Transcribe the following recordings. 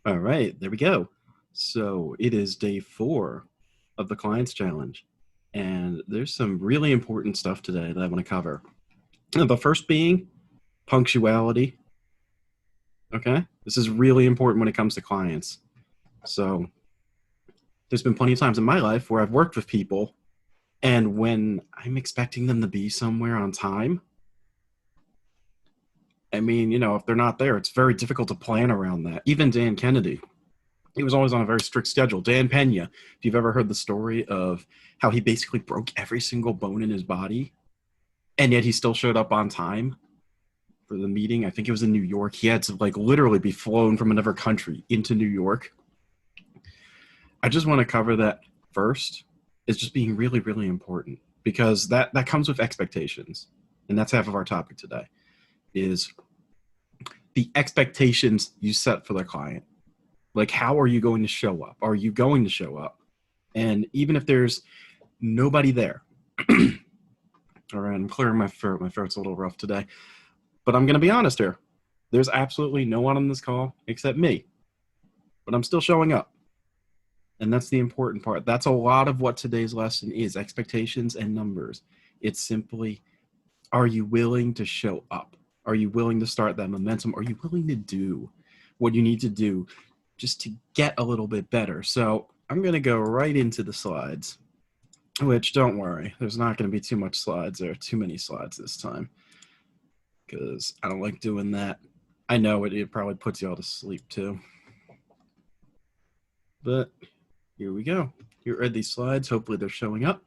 All right, there we go. So it is day 4 of the Clients Challenge. And there's some really important stuff today that I want to cover. The first being punctuality. Okay. This is really important when it comes to clients. So there's been plenty of times in my life where I've worked with people, and when I'm expecting them to be somewhere on time, I mean, if they're not there, it's very difficult to plan around that. Even Dan Kennedy, he was always on a very strict schedule. Dan Pena, if you've ever heard the story of how he basically broke every single bone in his body, and yet he still showed up on time for the meeting. I think it was in New York. He had to literally be flown from another country into New York. I just want to cover that first. It's just being really, really important, because that comes with expectations. And that's half of our topic today, is the expectations you set for the client. Like, how are you going to show up? Are you going to show up? And even if there's nobody there, all right, I'm clearing my throat. My throat's a little rough today. But I'm going to be honest here. There's absolutely no one on this call except me. But I'm still showing up. And that's the important part. That's a lot of what today's lesson is, expectations and numbers. It's simply, are you willing to show up? Are you willing to start that momentum? Are you willing to do what you need to do just to get a little bit better? So I'm going to go right into the slides, which, don't worry, there's not going to be too much slides. There are too many slides this time, because I don't like doing that. I know it probably puts you all to sleep too. But here we go. Here are these slides. Hopefully they're showing up.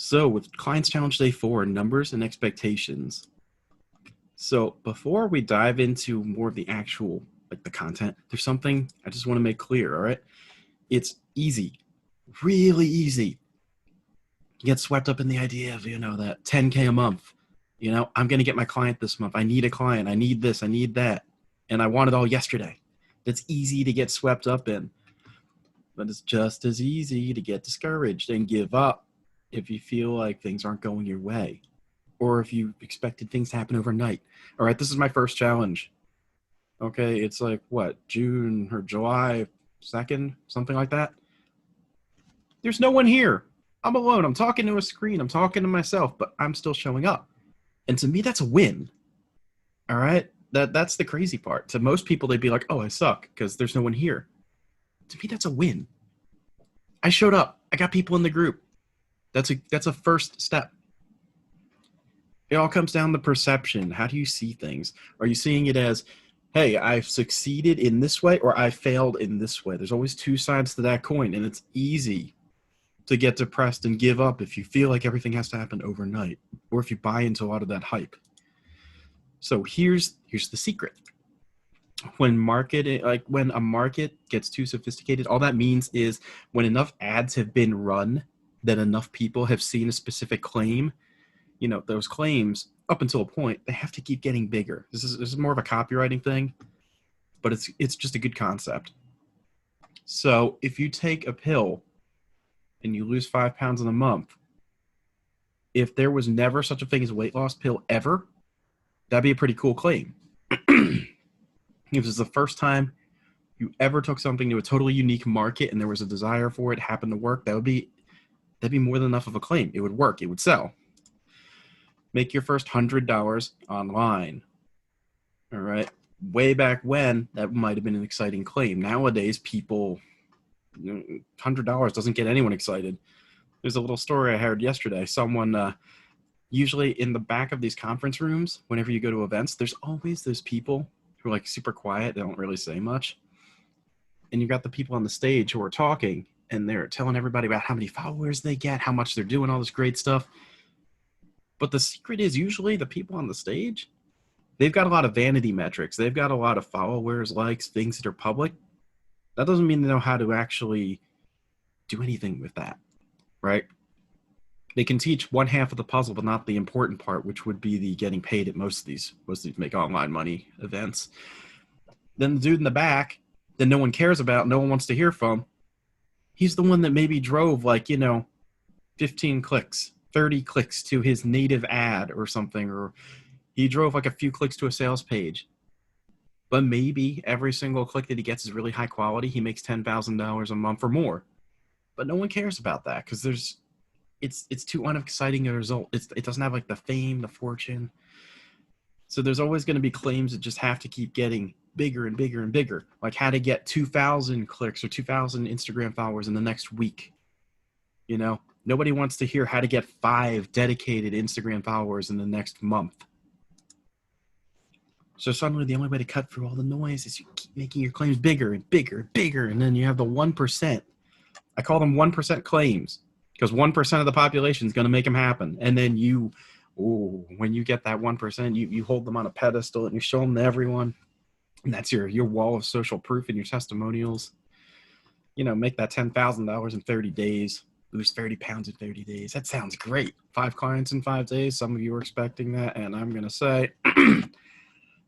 So with Clients Challenge Day 4, numbers and expectations. So before we dive into more of the actual, the content, there's something I just want to make clear, all right? It's easy, really easy. You get swept up in the idea of, that 10K a month. I'm going to get my client this month. I need a client. I need this. I need that. And I want it all yesterday. That's easy to get swept up in. But it's just as easy to get discouraged and give up if you feel like things aren't going your way, or if you expected things to happen overnight. All right, this is my first challenge. Okay, it's June or July 2nd, something like that. There's no one here. I'm alone. I'm talking to a screen. I'm talking to myself, but I'm still showing up. And to me, that's a win. All right? That's the crazy part. To most people, they'd be like, oh, I suck because there's no one here. To me, that's a win. I showed up. I got people in the group. That's a first step. It all comes down to perception. How do you see things? Are you seeing it as, hey, I've succeeded in this way, or I failed in this way? There's always two sides to that coin, and it's easy to get depressed and give up if you feel like everything has to happen overnight, or if you buy into a lot of that hype. So here's the secret. When a market gets too sophisticated, all that means is when enough ads have been run that enough people have seen a specific claim, those claims, up until a point, they have to keep getting bigger. This is more of a copywriting thing, but it's just a good concept. So if you take a pill and you lose 5 pounds in a month, if there was never such a thing as a weight loss pill ever, that'd be a pretty cool claim. If this is the first time you ever took something to a totally unique market and there was a desire for it, happened to work, that'd be more than enough of a claim. It would work. It would sell. Make your first $100 online. All right. Way back when, that might have been an exciting claim. Nowadays, people, $100 doesn't get anyone excited. There's a little story I heard yesterday. Someone, usually in the back of these conference rooms, whenever you go to events, there's always those people who are super quiet. They don't really say much. And you got the people on the stage who are talking, and they're telling everybody about how many followers they get, how much they're doing, all this great stuff. But the secret is usually the people on the stage, they've got a lot of vanity metrics. They've got a lot of followers, likes, things that are public. That doesn't mean they know how to actually do anything with that, right? They can teach one half of the puzzle, but not the important part, which would be the getting paid at most of these make online money events. Then the dude in the back that no one cares about, no one wants to hear from, he's the one that maybe drove 15 clicks, 30 clicks to his native ad or something, or He drove like a few clicks to a sales page, but maybe every single click that he gets is really high quality. He makes $10,000 a month or more, but no one cares about that because it's too unexciting a result. It doesn't have like the fame, the fortune. So there's always going to be claims that just have to keep getting bigger and bigger and bigger, like how to get 2,000 clicks or 2,000 Instagram followers in the next week. You know, nobody wants to hear how to get 5 dedicated Instagram followers in the next month. So suddenly the only way to cut through all the noise is you keep making your claims bigger and bigger and bigger, and then you have the 1%. I call them 1% claims because 1% of the population is going to make them happen. And then when you get that 1%, you hold them on a pedestal and you show them to everyone. And that's your wall of social proof and your testimonials. You know, make that $10,000 in 30 days, lose 30 pounds in 30 days. That sounds great. 5 clients in 5 days. Some of you are expecting that. And I'm going to say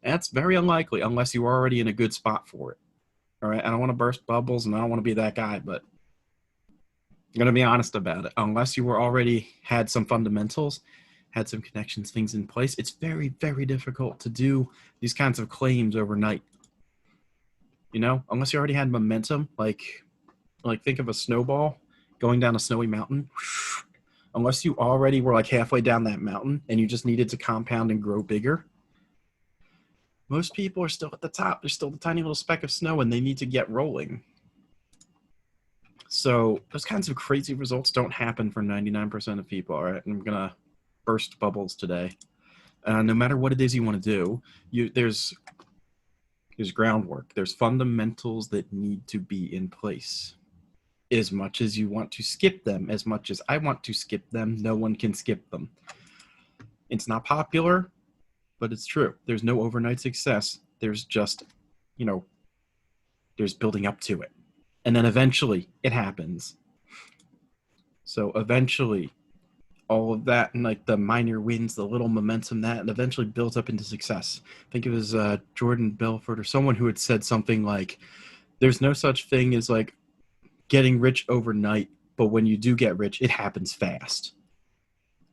that's very unlikely unless you are already in a good spot for it. All right. I don't want to burst bubbles and I don't want to be that guy, but I'm going to be honest about it. Unless you were already had some fundamentals, had some connections, things in place, it's very, very difficult to do these kinds of claims overnight. You know, unless you already had momentum, like think of a snowball going down a snowy mountain. Unless you already were like halfway down that mountain and you just needed to compound and grow bigger, most people are still at the top. There's still the tiny little speck of snow and they need to get rolling. So those kinds of crazy results don't happen for 99% of people, all right? And I'm going to burst bubbles today. No matter what it is you want to do, there's groundwork. There's fundamentals that need to be in place. As much as you want to skip them, as much as I want to skip them, no one can skip them. It's not popular, but it's true. There's no overnight success. There's just, there's building up to it. And then eventually it happens. So eventually all of that and like the minor wins, the little momentum, that eventually builds up into success. I think it was Jordan Belfort or someone who had said something like, there's no such thing as like getting rich overnight, but when you do get rich, it happens fast.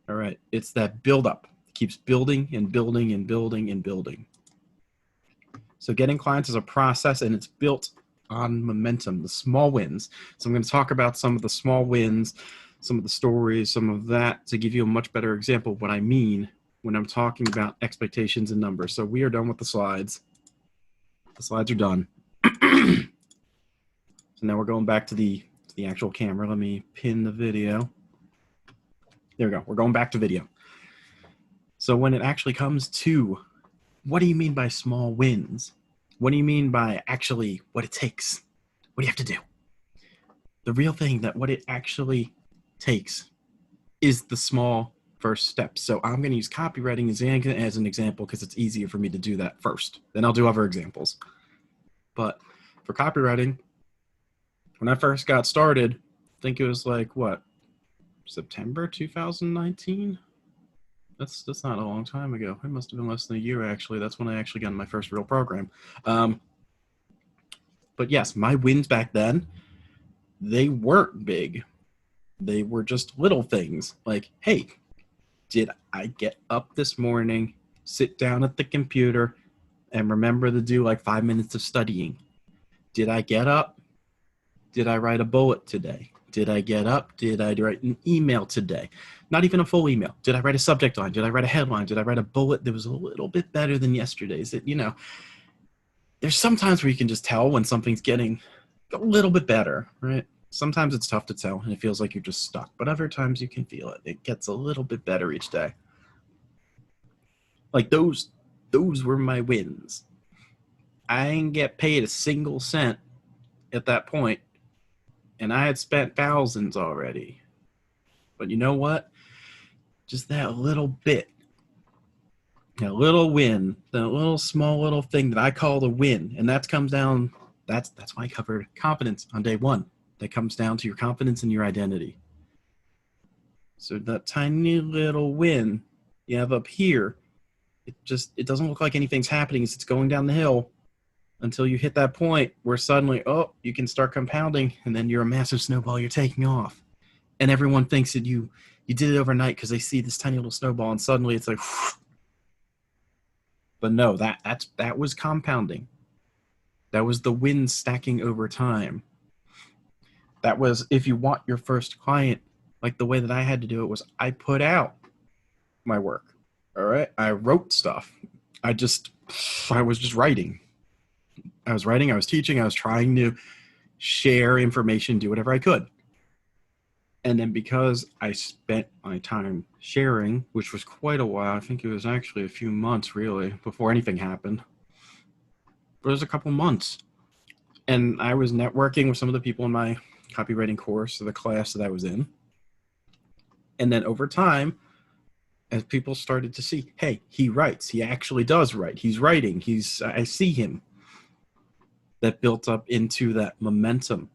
All right. It's that build up. It keeps building and building and building and building. So getting clients is a process and it's built on momentum, the small wins. So I'm going to talk about some of the small wins, some of the stories, some of that to give you a much better example of what I mean when I'm talking about expectations and numbers. So we are done with the slides. The slides are done. So now we're going back to the actual camera. Let me pin the video. There we go. We're going back to video. So when it actually comes to what do you mean by small wins? What do you mean by actually what it takes? What do you have to do? The real thing that what it actually takes is the small first steps. So I'm going to use copywriting as an example because it's easier for me to do that first. Then I'll do other examples. But for copywriting, when I first got started, I think it was like, what, September 2019? That's not a long time ago. It must have been less than a year, actually. That's when I actually got in my first real program. But yes, my wins back then, they weren't big. They were just little things like, hey, did I get up this morning, sit down at the computer, and remember to do like 5 minutes of studying? Did I get up? Did I write a bullet today? Did I get up? Did I write an email today? Not even a full email. Did I write a subject line? Did I write a headline? Did I write a bullet that was a little bit better than yesterday's? There's sometimes where you can just tell when something's getting a little bit better, right? Sometimes it's tough to tell and it feels like you're just stuck, but other times you can feel it. It gets a little bit better each day. Like those were my wins. I didn't get paid a single cent at that point, and I had spent thousands already. But you know what? Just that little bit, that little win, that little small little thing that I call a win, and that comes down. That's why I covered confidence on day one. That comes down to your confidence and your identity. So that tiny little win you have up here, it doesn't look like anything's happening as it's going down the hill until you hit that point where suddenly, you can start compounding, and then you're a massive snowball, you're taking off. And everyone thinks that you did it overnight because they see this tiny little snowball, and suddenly it's like, But no, that was compounding. That was the wins stacking over time. That was, if you want your first client, like the way that I had to do it was I put out my work. All right. I wrote stuff. I was just writing. I was writing, I was teaching, I was trying to share information, do whatever I could. And then because I spent my time sharing, which was quite a while, I think it was actually a few months really before anything happened. But it was a couple months. And I was networking with some of the people in my copywriting course or the class that I was in. And then over time, as people started to see, hey, he writes, he actually does write, he's writing, I see him. That built up into that momentum.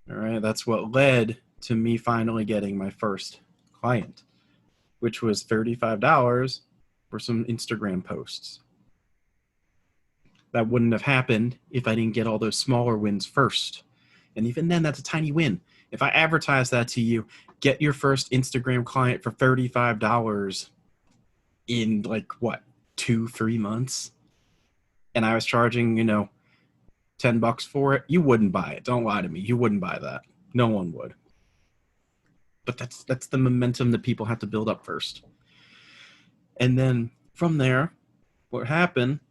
All right, that's what led to me finally getting my first client, which was $35 for some Instagram posts. That wouldn't have happened if I didn't get all those smaller wins first. And even then, that's a tiny win. If I advertise that to you, get your first Instagram client for $35 in like what, 2-3 months? And I was charging, $10 for it, you wouldn't buy it. Don't lie to me. You wouldn't buy that. No one would. But that's the momentum that people have to build up first. And then from there, what happened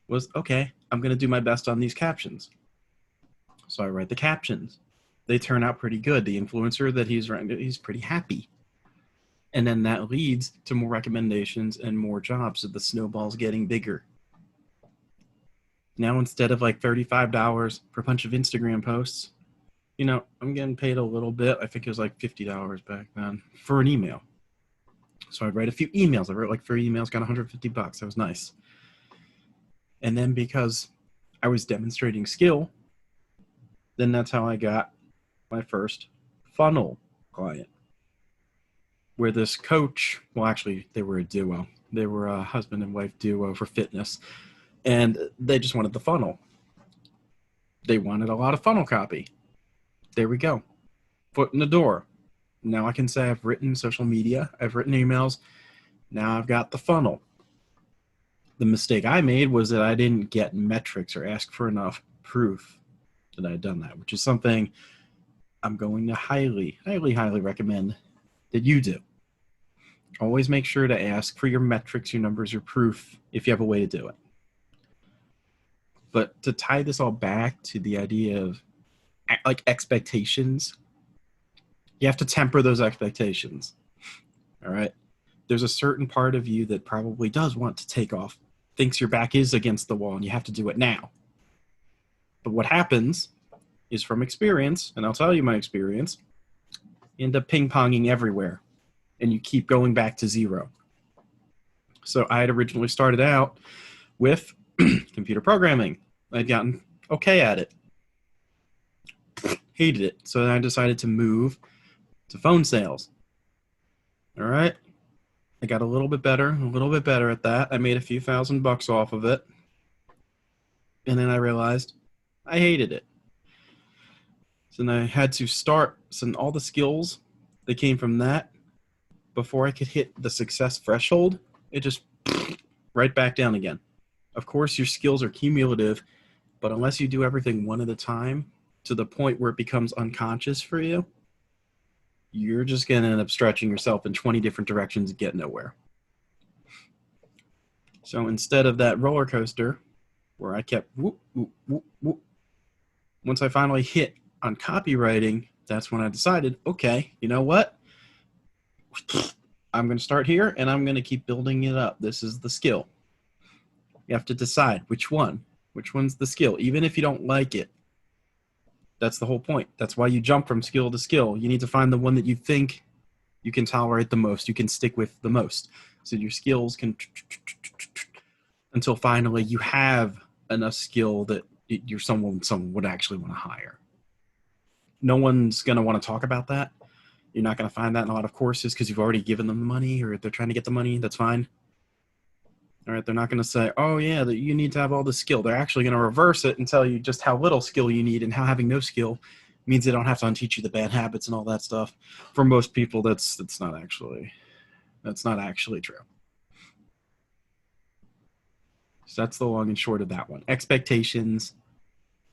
was, okay, I'm going to do my best on these captions. So I write the captions. They turn out pretty good. The influencer that he's writing, he's pretty happy. And then that leads to more recommendations and more jobs. So the snowball's getting bigger. Now, instead of like $35 for a bunch of Instagram posts, I'm getting paid a little bit. I think it was like $50 back then for an email. So I'd write a few emails. I wrote like 3 emails, got $150. That was nice. And then because I was demonstrating skill, then that's how I got my first funnel client. Where this coach, well, actually, they were a duo. They were a husband and wife duo for fitness. And they just wanted the funnel. They wanted a lot of funnel copy. There we go. Foot in the door. Now I can say I've written social media. I've written emails. Now I've got the funnel. The mistake I made was that I didn't get metrics or ask for enough proof that I had done that, which is something I'm going to highly, highly, highly recommend that you do. Always make sure to ask for your metrics, your numbers, your proof if you have a way to do it. But to tie this all back to the idea of like expectations, you have to temper those expectations. All right. There's a certain part of you that probably does want to take off, thinks your back is against the wall and you have to do it now. But what happens is, from experience, and I'll tell you my experience, you end up ping-ponging everywhere and you keep going back to zero. So I had originally started out with computer programming. I'd gotten okay at it. Hated it. So then I decided to move to phone sales. All right. I got a little bit better at that. I made a few $1,000 off of it. And then I realized I hated it. So then I had to start all the skills that came from that. Before I could hit the success threshold, it just right back down again. Of course, your skills are cumulative, but unless you do everything one at a time to the point where it becomes unconscious for you, you're just going to end up stretching yourself in 20 different directions and get nowhere. So instead of that roller coaster where I kept whoop, whoop, whoop, whoop, once I finally hit on copywriting, that's when I decided, okay, you know what? I'm going to start here and I'm going to keep building it up. This is the skill. You have to decide which one's the skill, even if you don't like it. That's the whole point. That's why you jump from skill to skill. You need to find the one that you think you can tolerate the most, you can stick with the most. So your skills can, until finally you have enough skill that you're someone would actually want to hire. No one's going to want to talk about that. You're not going to find that in a lot of courses because you've already given them the money, or they're trying to get the money. That's fine. All right. They're not going to say, oh yeah, that you need to have all this skill. They're actually going to reverse it and tell you just how little skill you need, and how having no skill means they don't have to unteach you the bad habits and all that stuff. For most people, that's not actually true. So that's the long and short of that one. Expectations,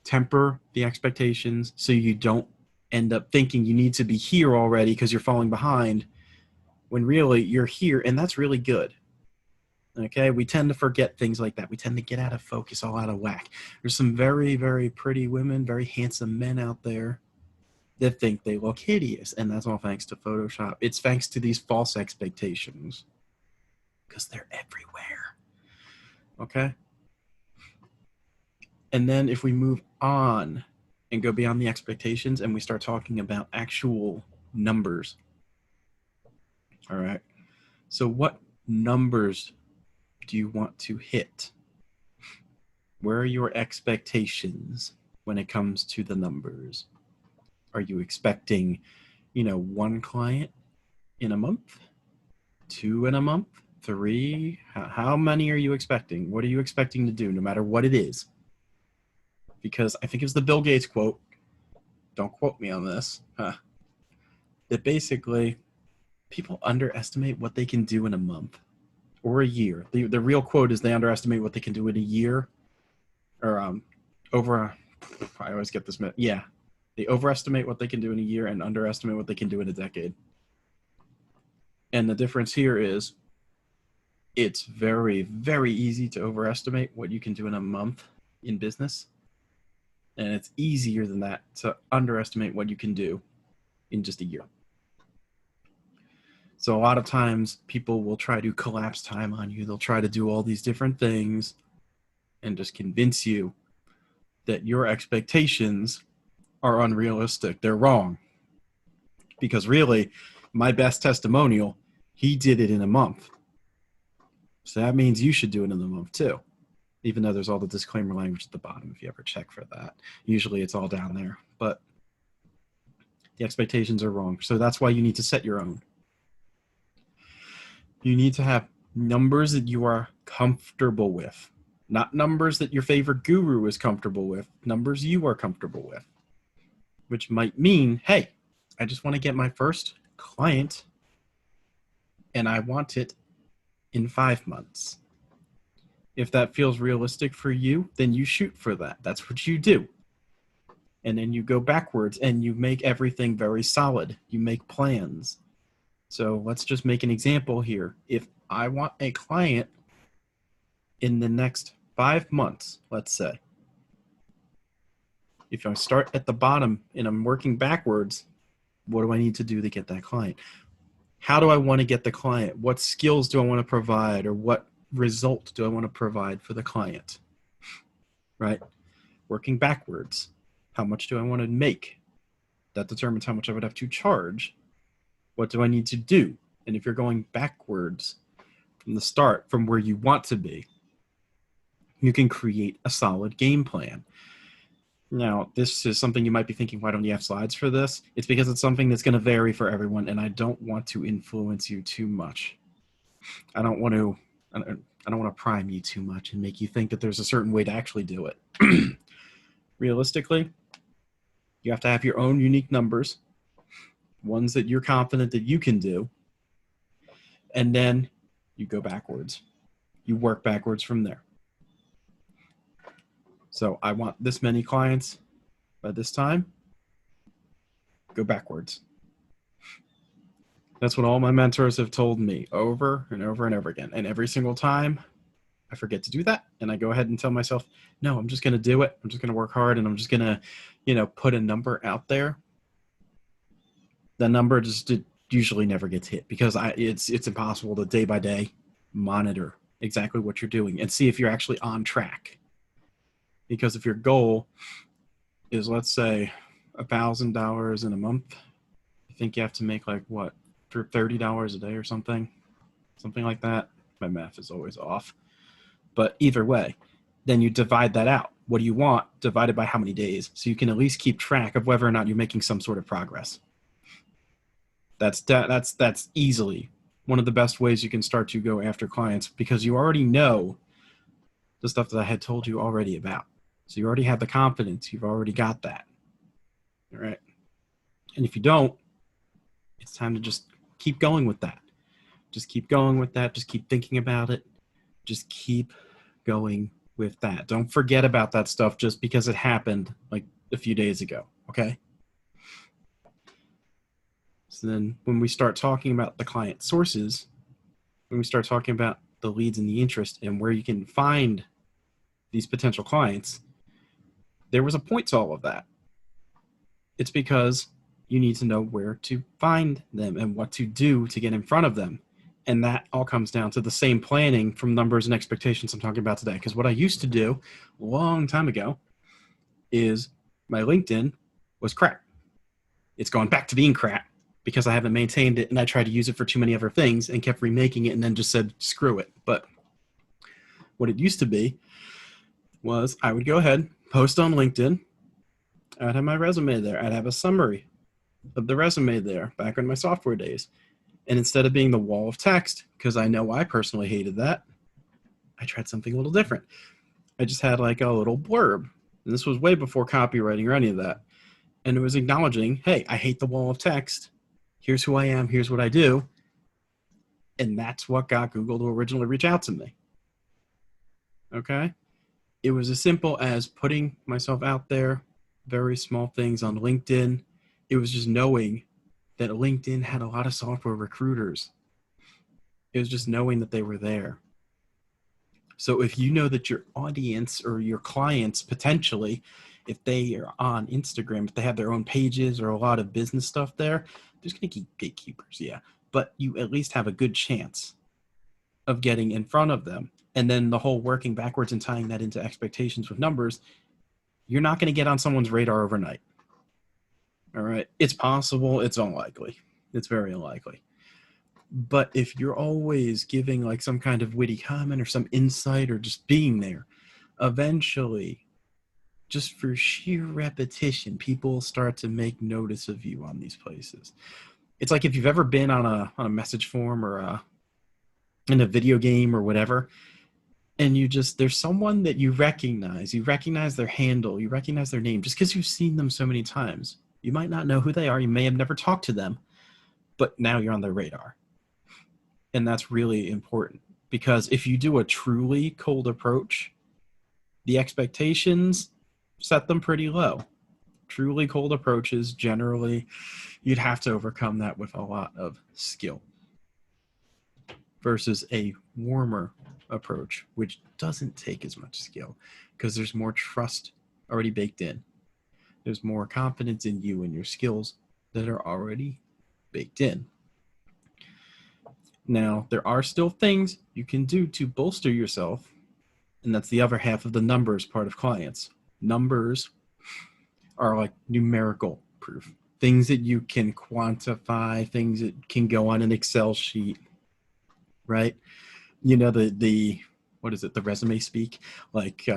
temper the expectations so you don't end up thinking you need to be here already because you're falling behind when really you're here, and that's really good. Okay, we tend to forget things like that. We tend to get out of focus, all out of whack. There's some very, very pretty women, very handsome men out there that think they look hideous, and that's all thanks to Photoshop. It's thanks to these false expectations because they're everywhere. Okay? And then if we move on and go beyond the expectations and we start talking about actual numbers. All right. So what numbers do you want to hit? Where are your expectations when it comes to the numbers? Are you expecting, one client in a month, 2 in a month, 3? How many are you expecting? What are you expecting to do, no matter what it is? Because I think it was the Bill Gates quote. Don't quote me on this. That basically people underestimate what they can do in a month or a year. The real quote is they underestimate what they can do in a year, or I always get this. Yeah, they overestimate what they can do in a year and underestimate what they can do in a decade. And the difference here is it's very, very easy to overestimate what you can do in a month in business. And it's easier than that to underestimate what you can do in just a year. So a lot of times people will try to collapse time on you. They'll try to do all these different things and just convince you that your expectations are unrealistic. They're wrong. Because really, my best testimonial, he did it in a month. So that means you should do it in a month too. Even though there's all the disclaimer language at the bottom if you ever check for that. Usually it's all down there. But the expectations are wrong. So that's why you need to set your own. You need to have numbers that you are comfortable with. Not numbers that your favorite guru is comfortable with. Numbers you are comfortable with. Which might mean, hey, I just want to get my first client and I want it in 5 months. If that feels realistic for you, then you shoot for that. That's what you do. And then you go backwards and you make everything very solid. You make plans. So let's just make an example here. If I want a client in the next 5 months, let's say, if I start at the bottom and I'm working backwards, what do I need to do to get that client? How do I want to get the client? What skills do I want to provide, or what result do I want to provide for the client? Right? Working backwards. How much do I want to make? That determines how much I would have to charge. What do I need to do? And if you're going backwards from the start, from where you want to be, you can create a solid game plan. Now, this is something you might be thinking, why don't you have slides for this? It's because it's something that's going to vary for everyone, and I don't want to influence you too much. I don't want to prime you too much and make you think that there's a certain way to actually do it. Realistically, you have to have your own unique numbers, ones that you're confident that you can do, and then you go backwards. You work backwards from there. So I want this many clients by this time. Go backwards. That's what all my mentors have told me over and over and over again. And every single time I forget to do that. And I go ahead and tell myself, no, I'm just going to do it. I'm just going to work hard and I'm just going to, put a number out there. The number just usually never gets hit because it's impossible to day by day monitor exactly what you're doing and see if you're actually on track. Because if your goal is, let's say, $1,000 in a month, I think you have to make like what, for $30 a day or something like that. My math is always off. But either way, then you divide that out. What do you want divided by how many days? So you can at least keep track of whether or not you're making some sort of progress. That's easily one of the best ways you can start to go after clients because you already know the stuff that I had told you already about. So you already have the confidence. You've already got that. All right. And if you don't, it's time to just keep going with that. Just keep going with that. Just keep thinking about it. Just keep going with that. Don't forget about that stuff just because it happened like a few days ago, okay? So then when we start talking about the client sources, when we start talking about the leads and the interest and where you can find these potential clients, there was a point to all of that. It's because you need to know where to find them and what to do to get in front of them. And that all comes down to the same planning from numbers and expectations I'm talking about today. Because what I used to do a long time ago is my LinkedIn was crap. It's gone back to being crap because I haven't maintained it and I tried to use it for too many other things and kept remaking it and then just said, screw it. But what it used to be was I would go ahead, post on LinkedIn. I'd have my resume there. I'd have a summary of the resume there back in my software days. And instead of being the wall of text, because I know I personally hated that, I tried something a little different. I just had like a little blurb. And this was way before copywriting or any of that. And it was acknowledging, hey, I hate the wall of text. Here's who I am. Here's what I do. And that's what got Google to originally reach out to me. Okay? It was as simple as putting myself out there, very small things on LinkedIn. It was just knowing that LinkedIn had a lot of software recruiters. It was just knowing that they were there. So if you know that your audience or your clients potentially, if they are on Instagram, if they have their own pages or a lot of business stuff there, there's going to be gatekeepers, yeah. But you at least have a good chance of getting in front of them. And then the whole working backwards and tying that into expectations with numbers, you're not going to get on someone's radar overnight. All right. It's possible. It's unlikely. It's very unlikely. But if you're always giving like some kind of witty comment or some insight or just being there, eventually, just for sheer repetition, people start to make notice of you on these places. It's like if you've ever been on a message form or in a video game or whatever, and there's someone that you recognize their handle, you recognize their name, just because you've seen them so many times. You might not know who they are. You may have never talked to them, but now you're on their radar. And that's really important because if you do a truly cold approach, the expectations set them pretty low. Truly cold approaches, generally, you'd have to overcome that with a lot of skill versus a warmer approach, which doesn't take as much skill because there's more trust already baked in. There's more confidence in you and your skills that are already baked in. Now, there are still things you can do to bolster yourself, and that's the other half of the numbers part of clients. Numbers are like numerical proof, things that you can quantify, things that can go on an Excel sheet, right? You know, the what is it, the resume speak, like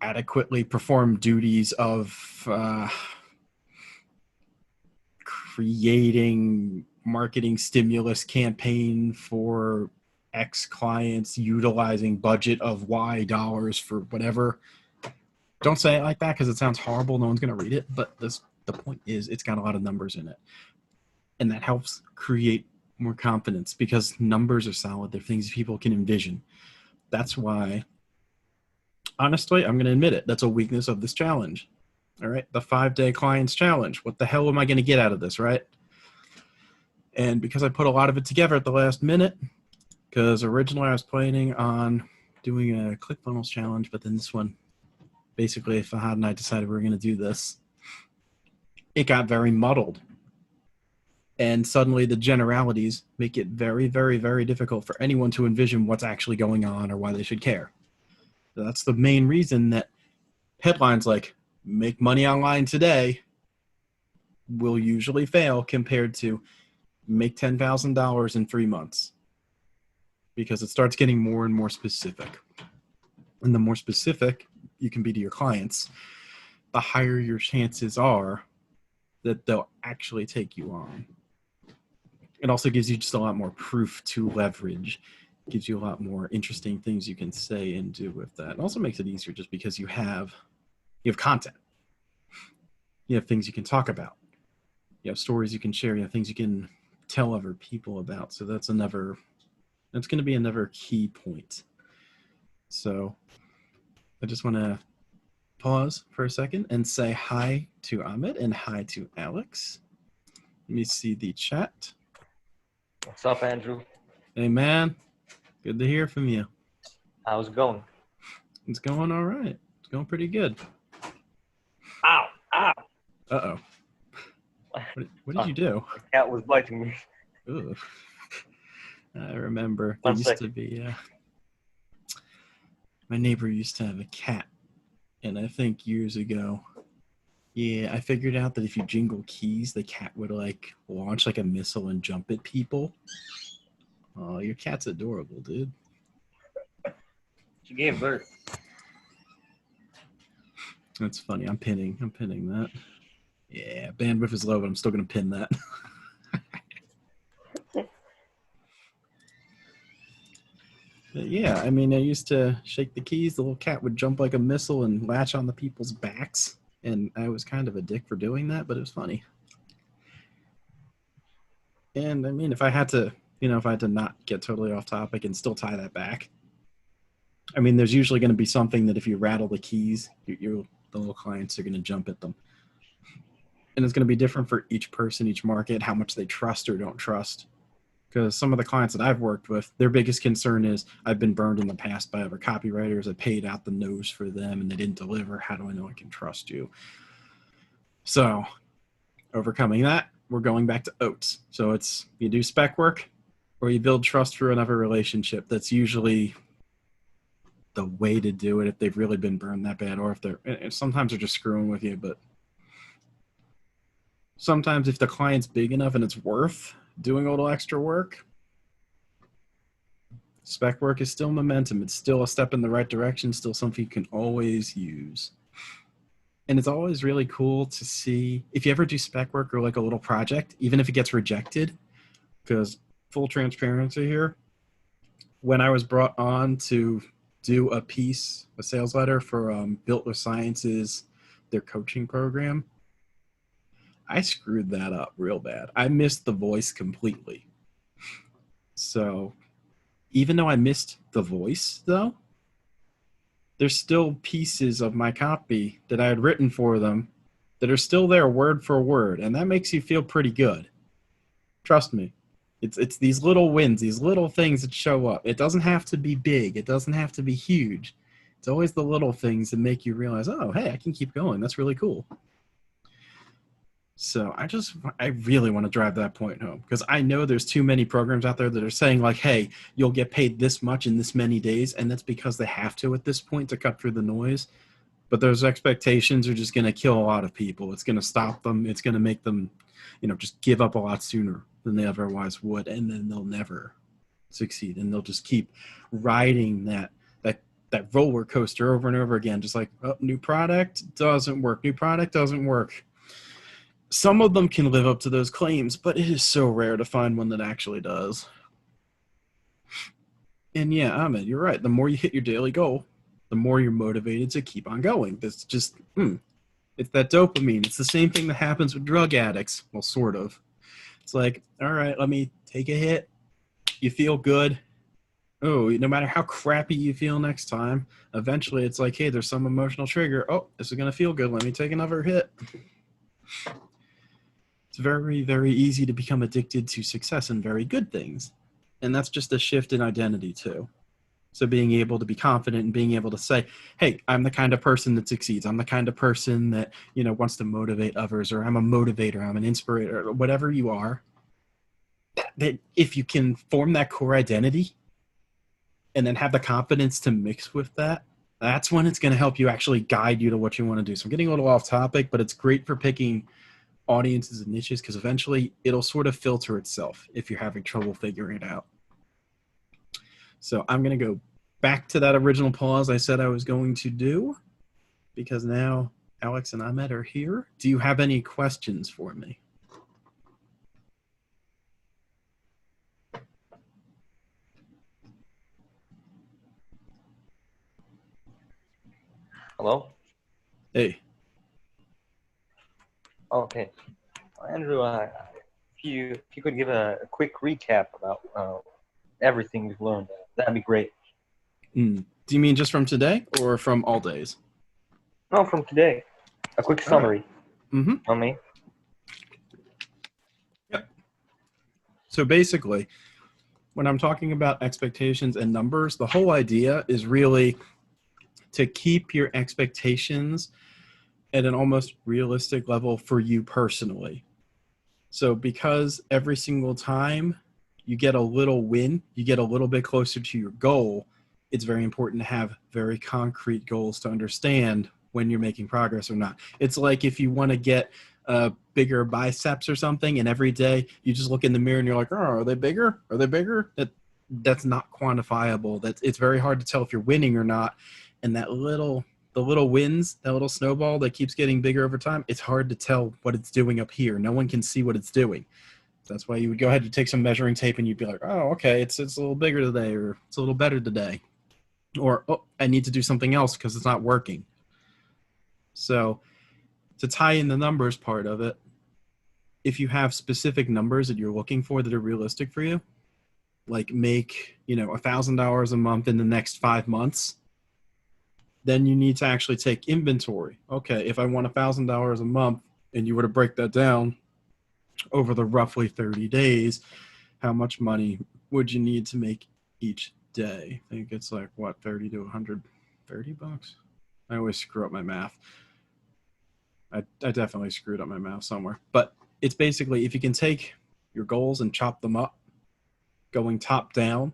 adequately perform duties of creating marketing stimulus campaign for X clients utilizing budget of Y dollars for whatever. Don't say it like that because it sounds horrible. No one's going to read it. But the point is it's got a lot of numbers in it. And that helps create more confidence because numbers are solid. They're things people can envision. That's why, honestly, I'm going to admit it. That's a weakness of this challenge. All right. The 5-day clients challenge. What the hell am I going to get out of this, right? And because I put a lot of it together at the last minute, because originally I was planning on doing a ClickFunnels challenge, but then this one, basically, Fahad and I decided we were going to do this. It got very muddled. And suddenly the generalities make it very, very, very difficult for anyone to envision what's actually going on or why they should care. So that's the main reason that headlines like "make money online today" will usually fail compared to "make $10,000 in 3 months," because it starts getting more and more specific. And the more specific you can be to your clients, the higher your chances are that they'll actually take you on. It also gives you just a lot more proof to leverage. It gives you a lot more interesting things you can say and do with that. It also makes it easier just because you have content. You have things you can talk about. You have stories you can share. You have things you can tell other people about. So that's going to be another key point. So I just want to pause for a second and say hi to Ahmed and hi to Alex. Let me see the chat. What's up, Andrew? Hey, man. Good to hear from you. How's it going? It's going all right. It's going pretty good. Ow! Ow! Uh-oh. What did you do? The cat was biting me. Ugh. I remember there One used second. to be my neighbor used to have a cat, and I think years ago, yeah, I figured out that if you jingle keys, the cat would like launch like a missile and jump at people. Oh, your cat's adorable, dude. She gave birth. That's funny. I'm pinning that. Yeah, bandwidth is low, but I'm still gonna pin that. But yeah, I mean, I used to shake the keys. The little cat would jump like a missile and latch on the people's backs. And I was kind of a dick for doing that, but it was funny. And I mean, if I had to not get totally off topic and still tie that back, I mean, there's usually going to be something that if you rattle the keys, the little clients are going to jump at them. And it's going to be different for each person, each market, how much they trust or don't trust. Because some of the clients that I've worked with, their biggest concern is I've been burned in the past by other copywriters. I paid out the nose for them and they didn't deliver. How do I know I can trust you? So overcoming that, we're going back to oats. So it's you do spec work or you build trust through another relationship. That's usually the way to do it if they've really been burned that bad, or if they're sometimes they're just screwing with you. But sometimes if the client's big enough and it's worth doing a little extra work, spec work is still momentum. It's still a step in the right direction, still something you can always use. And it's always really cool to see if you ever do spec work or like a little project, even if it gets rejected, because full transparency here, when I was brought on to do a sales letter for Built with Sciences, their coaching program, I screwed that up real bad. I missed the voice completely. So even though I missed the voice, though, there's still pieces of my copy that I had written for them that are still there word for word, and that makes you feel pretty good. Trust me. It's these little wins, these little things that show up. It doesn't have to be big. It doesn't have to be huge. It's always the little things that make you realize, oh, hey, I can keep going. That's really cool. So I really want to drive that point home because I know there's too many programs out there that are saying like, hey, you'll get paid this much in this many days. And that's because they have to at this point to cut through the noise. But those expectations are just going to kill a lot of people. It's going to stop them. It's going to make them, just give up a lot sooner than they otherwise would. And then they'll never succeed. And they'll just keep riding that roller coaster over and over again. Just like, oh, new product doesn't work. New product doesn't work. Some of them can live up to those claims, but it is so rare to find one that actually does. And yeah, Ahmed, you're right. The more you hit your daily goal, the more you're motivated to keep on going. That's just, it's that dopamine. It's the same thing that happens with drug addicts. Well, sort of. It's like, all right, let me take a hit. You feel good. Oh, no matter how crappy you feel next time, eventually it's like, hey, there's some emotional trigger. Oh, this is going to feel good. Let me take another hit. It's very, very easy to become addicted to success and very good things. And that's just a shift in identity too. So being able to be confident and being able to say, hey, I'm the kind of person that succeeds. I'm the kind of person that, wants to motivate others, or I'm a motivator, I'm an inspirator, or whatever you are. That if you can form that core identity and then have the confidence to mix with that, that's when it's going to help you actually guide you to what you want to do. So I'm getting a little off topic, but it's great for picking audiences and niches because eventually it'll sort of filter itself if you're having trouble figuring it out. So I'm going to go back to that original pause I said I was going to do because now Alex and Ahmed are here. Do you have any questions for me? Hello? Hey. Okay. Andrew, if you could give a quick recap about everything you've learned, that'd be great. To Do you mean just from today or from all days? No, from today. A quick All right. summary Mm-hmm. on me. Yep. So basically, when I'm talking about expectations and numbers, the whole idea is really to keep your expectations at an almost realistic level for you personally. So because every single time you get a little win, you get a little bit closer to your goal, it's very important to have very concrete goals to understand when you're making progress or not. It's like if you want to get bigger biceps or something, and every day you just look in the mirror and you're like, oh, are they bigger? Are they bigger? That's not quantifiable. It's very hard to tell if you're winning or not. And the little wins, that little snowball that keeps getting bigger over time, it's hard to tell what it's doing up here. No one can see what it's doing. So that's why you would go ahead and take some measuring tape and you'd be like, oh, okay, it's a little bigger today, or it's a little better today. Or, oh, I need to do something else because it's not working. So to tie in the numbers part of it, if you have specific numbers that you're looking for that are realistic for you, like make, $1,000 a month in the next 5 months, then you need to actually take inventory. Okay, if I want $1,000 a month and you were to break that down over the roughly 30 days, how much money would you need to make each day? I think it's like what, 30 to 130 bucks? I always screw up my math. I definitely screwed up my math somewhere. But it's basically if you can take your goals and chop them up, going top down,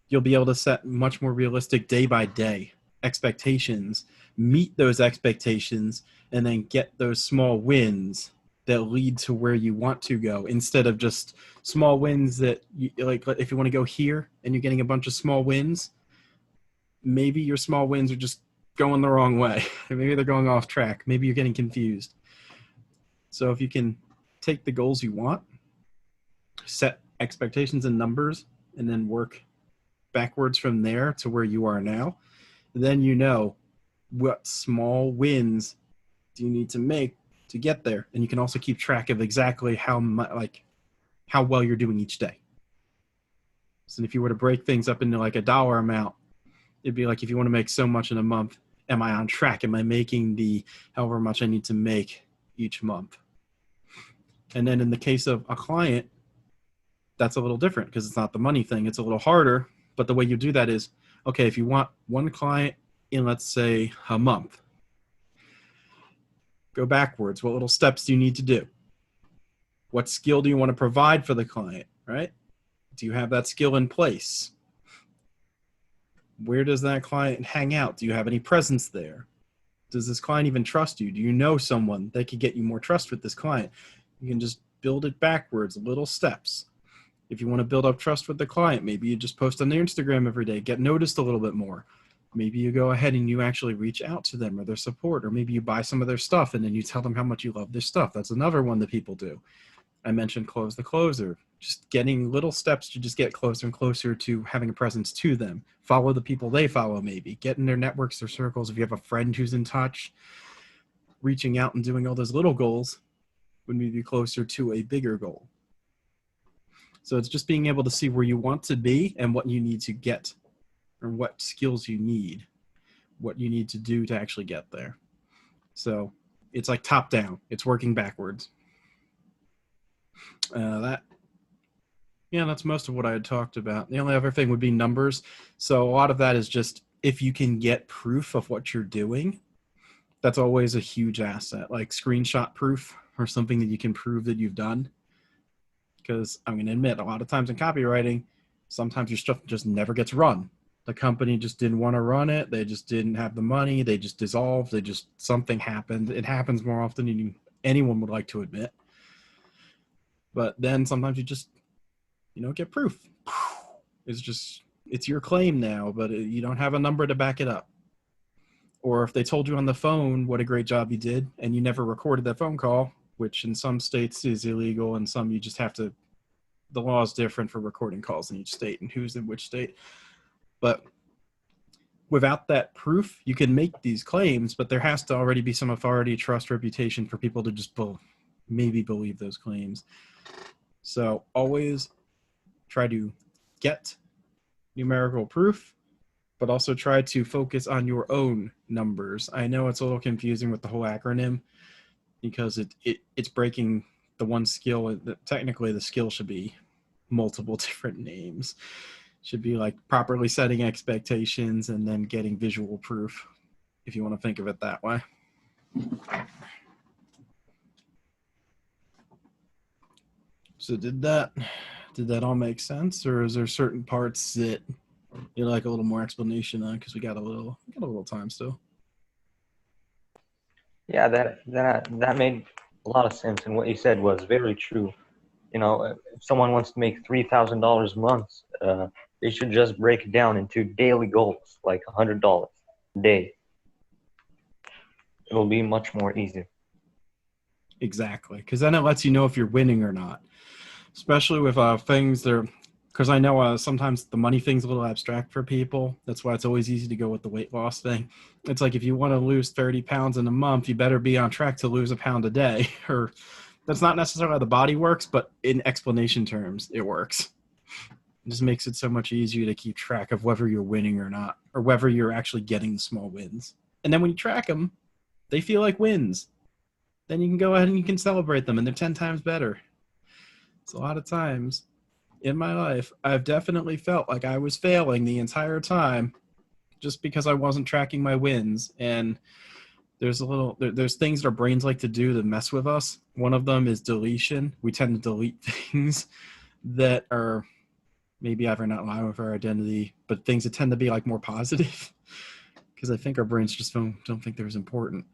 you'll be able to set much more realistic day by day expectations, meet those expectations, and then get those small wins that lead to where you want to go instead of just small wins that like if you want to go here and you're getting a bunch of small wins, maybe your small wins are just going the wrong way. Maybe they're going off track. Maybe you're getting confused. So if you can take the goals you want, set expectations and numbers, and then work backwards from there to where you are now, then you know what small wins do you need to make to get there, and you can also keep track of exactly how well you're doing each day. So if you were to break things up into like a dollar amount, it'd be like if you want to make so much in a month, am I on track? Am I making the however much I need to make each month? And then in the case of a client, that's a little different because it's not the money thing. It's a little harder, but the way you do that is, okay, if you want one client in, let's say, a month, go backwards. What little steps do you need to do? What skill do you want to provide for the client, right? Do you have that skill in place? Where does that client hang out? Do you have any presence there? Does this client even trust you? Do you know someone that could get you more trust with this client? You can just build it backwards, little steps. If you want to build up trust with the client, maybe you just post on their Instagram every day, get noticed a little bit more. Maybe you go ahead and you actually reach out to them or their support, or maybe you buy some of their stuff and then you tell them how much you love their stuff. That's another one that people do. I mentioned close the closer, just getting little steps to just get closer and closer to having a presence to them. Follow the people they follow, maybe get in their networks or circles. If you have a friend who's in touch, reaching out and doing all those little goals would move you closer to a bigger goal. So it's just being able to see where you want to be and what you need to get, or what skills you need, what you need to do to actually get there. So it's like top down. It's working backwards. That's most of what I had talked about. The only other thing would be numbers. So a lot of that is just if you can get proof of what you're doing, that's always a huge asset, like screenshot proof or something that you can prove that you've done. Because I'm going to admit, a lot of times in copywriting, sometimes your stuff just never gets run. The company just didn't want to run it. They just didn't have the money. They just dissolved. Something happened. It happens more often than anyone would like to admit. But then sometimes you just, get proof. It's your claim now, but you don't have a number to back it up. Or if they told you on the phone what a great job you did and you never recorded that phone call, which in some states is illegal and some you just have to, the law is different for recording calls in each state and who's in which state. But without that proof, you can make these claims, but there has to already be some authority, trust, reputation for people to just maybe believe those claims. So always try to get numerical proof but also try to focus on your own numbers. I know it's a little confusing with the whole acronym because it's breaking the one skill. Technically, the skill should be multiple different names. Should be like properly setting expectations and then getting visual proof, if you want to think of it that way. So did that all make sense, or is there certain parts that you like a little more explanation on? Because we got a little time still. Yeah, that made a lot of sense, and what you said was very true. You know, if someone wants to make $3,000 a month, they should just break it down into daily goals, like $100 a day. It'll be much more easier. Exactly, because then it lets you know if you're winning or not, especially with things that are. Because I know sometimes the money thing's a little abstract for people. That's why it's always easy to go with the weight loss thing. It's like if you want to lose 30 pounds in a month, you better be on track to lose a pound a day. Or that's not necessarily how the body works, but in explanation terms, it works. It just makes it so much easier to keep track of whether you're winning or not, or whether you're actually getting the small wins. And then when you track them, they feel like wins. Then you can go ahead and you can celebrate them, and they're 10 times better. So a lot of times in my life, I've definitely felt like I was failing the entire time just because I wasn't tracking my wins. And there's things that our brains like to do to mess with us. One of them is deletion. We tend to delete things that are maybe either not in line with our identity, but things that tend to be like more positive because I think our brains just don't think they're as important.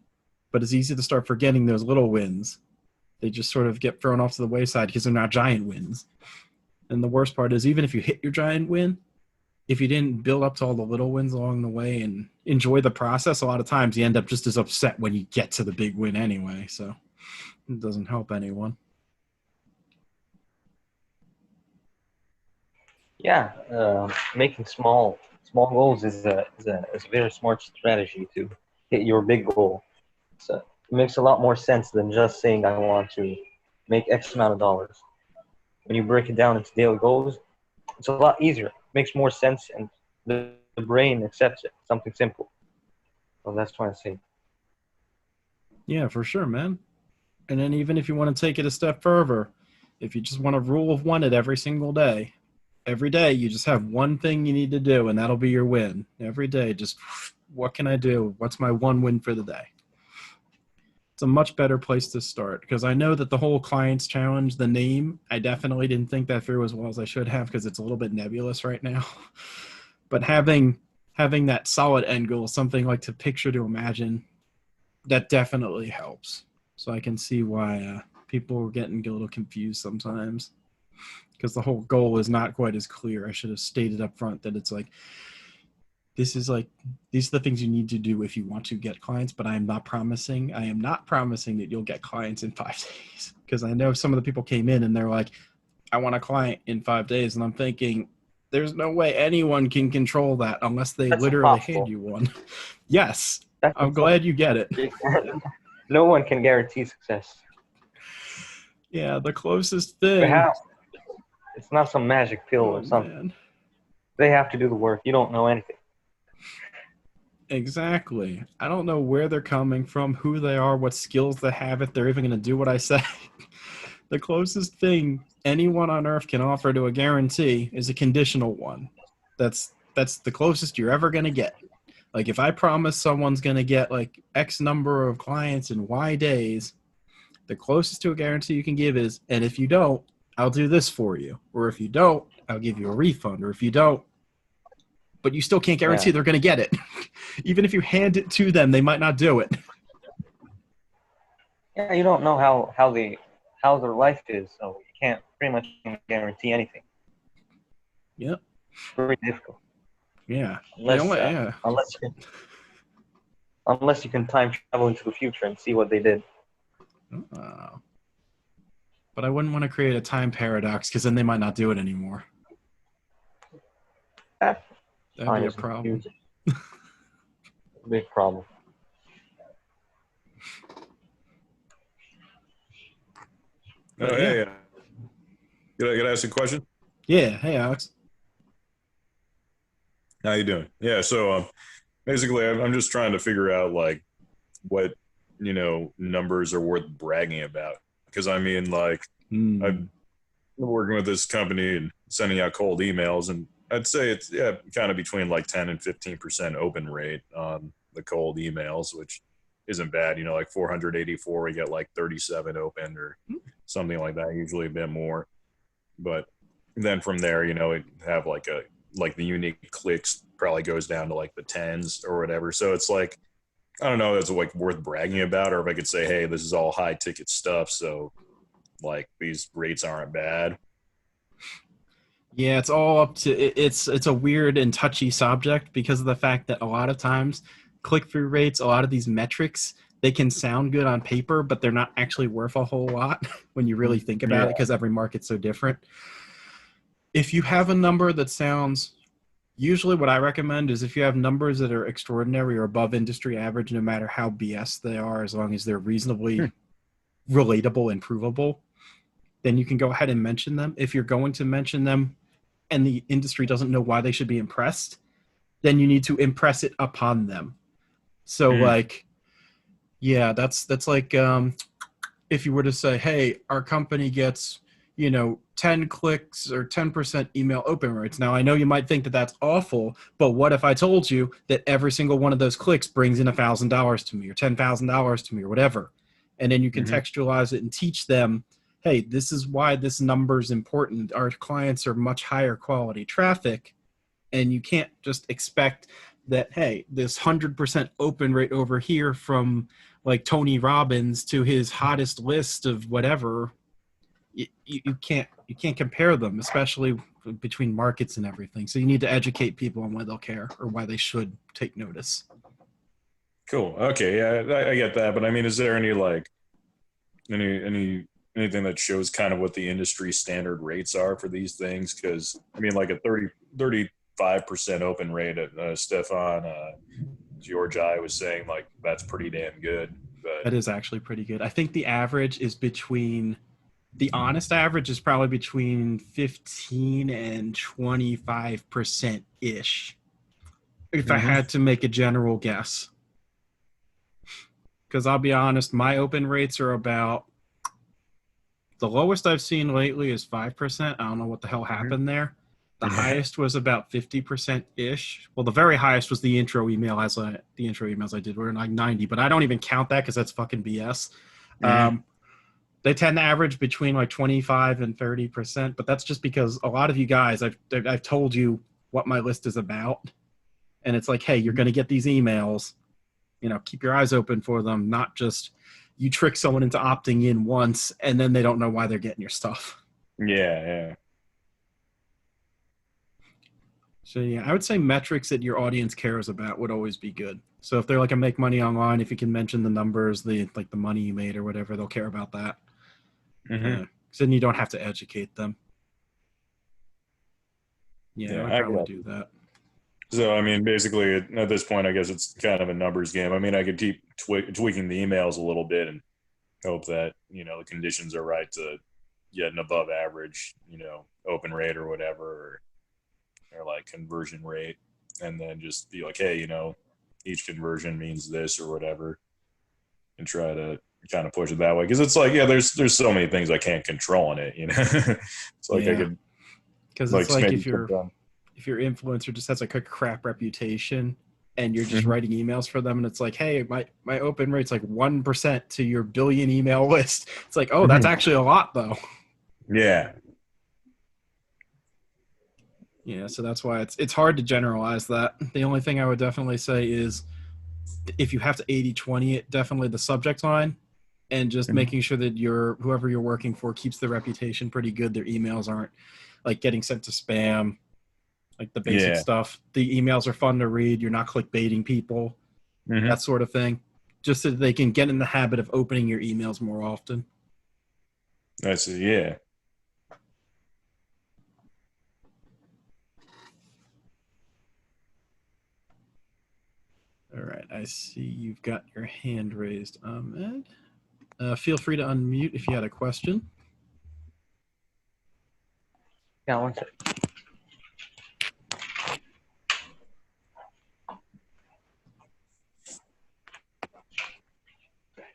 But it's easy to start forgetting those little wins. They just sort of get thrown off to the wayside because they're not giant wins. And the worst part is, even if you hit your giant win, if you didn't build up to all the little wins along the way and enjoy the process, a lot of times you end up just as upset when you get to the big win anyway. So it doesn't help anyone. Yeah, making small goals is a very smart strategy to hit your big goal. So it makes a lot more sense than just saying I want to make X amount of dollars. When you break it down into daily goals, it's a lot easier. It makes more sense, and the brain accepts it. Something simple. So that's what I say. Yeah, for sure, man. And then even if you want to take it a step further, if you just want a rule of one it every day you just have one thing you need to do, and that'll be your win. Every day, just what can I do? What's my one win for the day? It's a much better place to start because I know that the whole clients challenge, the name, I definitely didn't think that through as well as I should have because it's a little bit nebulous right now. But having that solid end goal, something like to picture, to imagine, that definitely helps. So I can see why people are getting a little confused sometimes because the whole goal is not quite as clear. I should have stated up front that it's like this is like these are the things you need to do if you want to get clients, but I am not promising that you'll get clients in 5 days. Because I know some of the people came in and they're like, I want a client in 5 days, and I'm thinking there's no way anyone can control that unless they That's literally hand impossible. you one. Yes, That's I'm glad you get it. no one can guarantee success. Yeah, the closest But thing. how? It's not some magic pill Oh or something. man. They have to do the work. You don't know anything. Exactly. I don't know where they're coming from, who they are, what skills they have, if they're even going to do what I say. The closest thing anyone on earth can offer to a guarantee is a conditional one. That's the closest you're ever going to get. Like if I promise someone's going to get like X number of clients in Y days, the closest to a guarantee you can give is, and if you don't, I'll do this for you. Or if you don't, I'll give you a refund. Or if you don't, but you still can't guarantee Yeah. they're going to get it. Even if you hand it to them, they might not do it. Yeah, you don't know how their life is, so you can't pretty much guarantee anything. Yep. It's very difficult Yeah. unless Yeah. unless you can, unless you can time travel into the future and see what they did. Uh, but I wouldn't want to create a time paradox because then they might not do it anymore. That That'd be time a is a problem. huge, big problem. But yeah. Hey, can I ask a question? Yeah. Hey, Alex. How you doing? Yeah, so basically, I'm just trying to figure out like what numbers are worth bragging about. Because I mean, like, I've Hmm. been working with this company and sending out cold emails, and I'd say it's kind of between like 10 and 15% open rate on the cold emails, which isn't bad. Like 484, we get like 37 open or something like that. Usually a bit more, but then from there, it have like the unique clicks probably goes down to like the tens or whatever. So it's like I don't know, if it's like worth bragging about, or if I could say, hey, this is all high ticket stuff, so like these rates aren't bad. Yeah, it's all up to it's a weird and touchy subject because of the fact that a lot of times click-through rates, a lot of these metrics, they can sound good on paper, but they're not actually worth a whole lot when you really think about it Yeah. because every market's so different. If you have a number that sounds usually what I recommend is if you have numbers that are extraordinary or above industry average, no matter how BS they are, as long as they're reasonably relatable and provable, then you can go ahead and mention them. If you're going to mention them and the industry doesn't know why they should be impressed, then you need to impress it upon them. So Mm. like, yeah, that's like if you were to say, hey, our company gets 10 clicks or 10% email open rates. Now I know you might think that that's awful, but what if I told you that every single one of those clicks brings in $1,000 to me or $10,000 to me or whatever, and then you Hmm. contextualize it and teach them, hey, this is why this number is important. Our clients are much higher quality traffic, and you can't just expect that, hey, this 100% open rate over here from like Tony Robbins to his hottest list of whatever. You can't compare them, especially between markets and everything. So you need to educate people on why they'll care or why they should take notice. Cool. Okay. Yeah, I get that. But I mean, is there any like anything that shows kind of what the industry standard rates are for these things? Because I mean, like a 35% open rate at Stefan George I was saying like that's pretty damn good. But That is actually pretty good. I think the average is between the honest average is probably between 15 and 25% ish, if I hmm had to make a general guess. Because I'll be honest, my open rates are about the lowest I've seen lately is 5%. I don't know what the hell hmm happened there. The yeah. highest was about 50% ish. Well, the very highest was the intro email the intro emails I did were like 90, but I don't even count that because that's fucking BS. hmm Um, they tend to average between like 25 and 30%, but that's just because a lot of you guys, I've told you what my list is about, and it's like, hey, you're going to get these emails. Keep your eyes open for them, not just you trick someone into opting in once and then they don't know why they're getting your stuff. Yeah. Yeah. So yeah, I would say metrics that your audience cares about would always be good. So if they're like a make money online, if you can mention the numbers, the money you made or whatever, they'll care about that. hmm Then you don't have to educate them. Yeah, Yeah. I'd I probably got do that. So, I mean, basically, at this point, I guess it's kind of a numbers game. I mean, I could keep tweaking the emails a little bit and hope that, the conditions are right to get an above average, open rate or whatever, or like conversion rate. And then just be like, hey, each conversion means this or whatever, and try to kind of push it that way. Cause it's like, yeah, there's so many things I can't control in it. It's like I Yeah, could because like it's like maybe if put your down. if your influencer just has like a crap reputation and you're just Mhm. writing emails for them and it's like, hey, my open rate's like 1% to your billion email list. It's like, oh, that's actually a lot though. Yeah. Yeah, so that's why it's hard to generalize that. The only thing I would definitely say is if you have to 80/20 it, definitely the subject line and just Mhm. making sure that whoever you're working for keeps their reputation pretty good. Their emails aren't like getting sent to spam, like the basic Yeah. stuff. The emails are fun to read. You're not clickbaiting people, hmm that sort of thing. Just so that they can get in the habit of opening your emails more often. I see. Yeah. All right, I see you've got your hand raised, Ahmed. Feel free to unmute if you had a question. Yeah, one sec.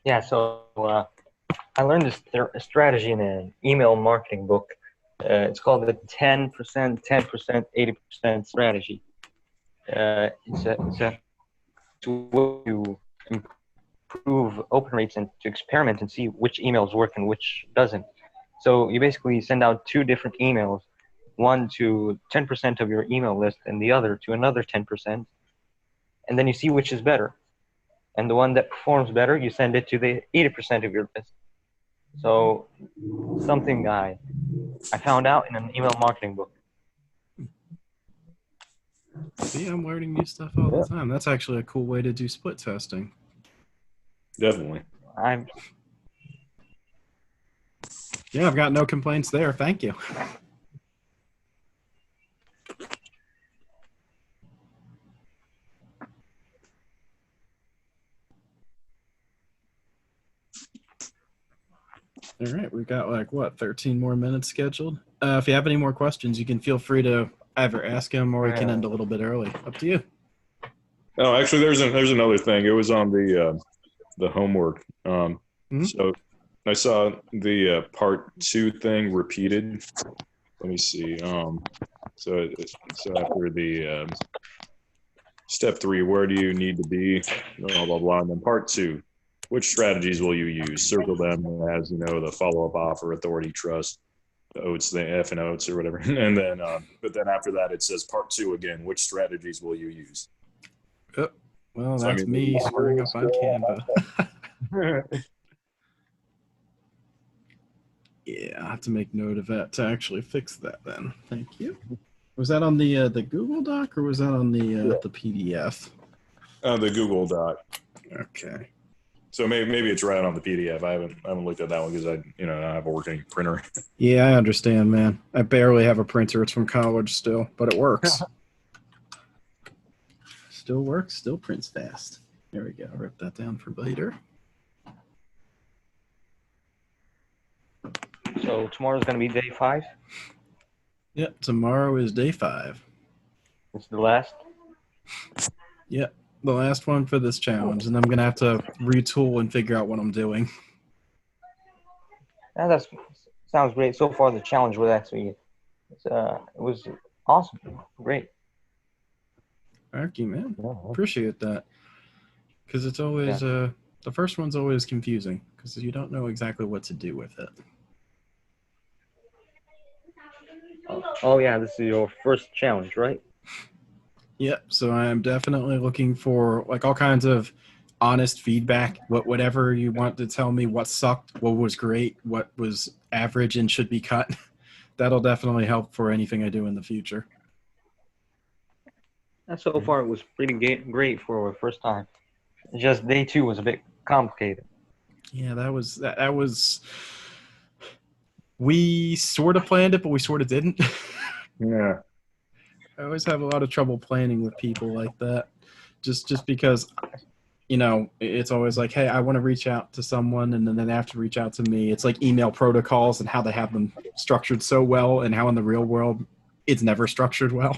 Yeah, so I learned this strategy in an email marketing book. It's called the 10%, 10%, 80% strategy. It's a way to improve open rates and to experiment and see which emails work and which doesn't. So you basically send out two different emails, one to 10% of your email list and the other to another 10%, and then you see which is better. And the one that performs better, you send it to the 80% of your list. So something I found out in an email marketing book. See, I'm learning new stuff all the time. That's actually a cool way to do split testing. Definitely. Yeah, I've got no complaints there. Thank you. All right, we've got like what, 13 more minutes scheduled. If you have any more questions, you can feel free to either ask them or we can end a little bit early. Up to you. Oh, actually, there's another thing. It was on the homework. So I saw the part 2 thing repeated. Let me see. So after the step 3, where do you need to be? Blah blah blah. And then part 2, which strategies will you use? Circle them as the follow-up offer, authority, trust, the oats, the F and oats or whatever. And then, but then after that, it says part 2 again. Which strategies will you use? Oh, well, that's me screwing up on Canva. Yeah, I have to make note of that to actually fix that then. Thank you. Was that on the Google Doc or was that on the PDF? The Google Doc. Okay. So maybe it's right on the PDF. I haven't looked at that one because I don't have a working printer. Yeah, I understand, man. I barely have a printer. It's from college still, but it works. Still works, still prints fast. There we go. Write that down for later. So tomorrow's going to be day 5? Yep, tomorrow is day 5. It's the last? Yep, the last one for this challenge, and I'm going to have to retool and figure out what I'm doing. Yeah, that sounds great. So far, the challenge was actually, it was awesome. Great. Thank you, man. Appreciate that. Because it's always, the first one's always confusing because you don't know exactly what to do with it. Oh yeah, this is your first challenge, right? Yep. So I'm definitely looking for like all kinds of honest feedback. Whatever you want to tell me, what sucked, what was great, what was average and should be cut. That'll definitely help for anything I do in the future. And so far, it was pretty great for our first time. Just day 2 was a bit complicated. Yeah, that was. We sort of planned it, but we sort of didn't. Yeah. I always have a lot of trouble planning with people like that. Just because, it's always like, hey, I want to reach out to someone, and then they have to reach out to me. It's like email protocols and how they have them structured so well and how in the real world it's never structured well.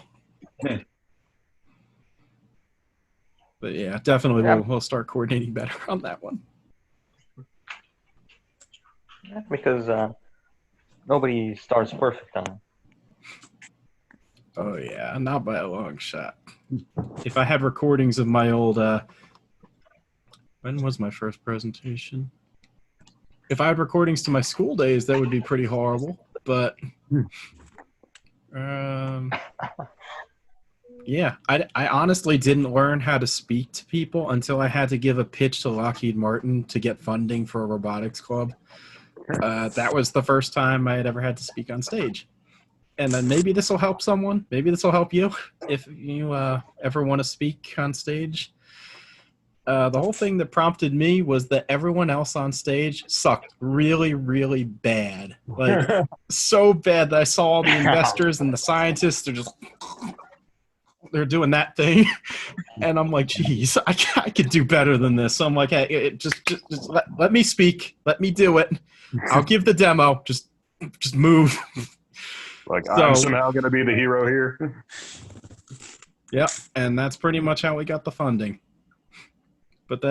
But yeah, definitely we'll start coordinating better on that one. Yeah, because nobody starts perfect on it. Oh yeah, not by a long shot. If I had recordings of my old, when was my first presentation? If I had recordings to my school days, that would be pretty horrible. But, yeah, I honestly didn't learn how to speak to people until I had to give a pitch to Lockheed Martin to get funding for a robotics club. That was the first time I had ever had to speak on stage. And then maybe this will help someone. Maybe this will help you if you ever want to speak on stage. The whole thing that prompted me was that everyone else on stage sucked really, really bad. Like, so bad that I saw all the investors and the scientists are just... They're doing that thing. And I'm like, geez, I could do better than this. So I'm like, hey, just let me speak. Let me do it. I'll give the demo. Just move. Like, I'm somehow going to be the hero here. Yep, and that's pretty much how we got the funding. But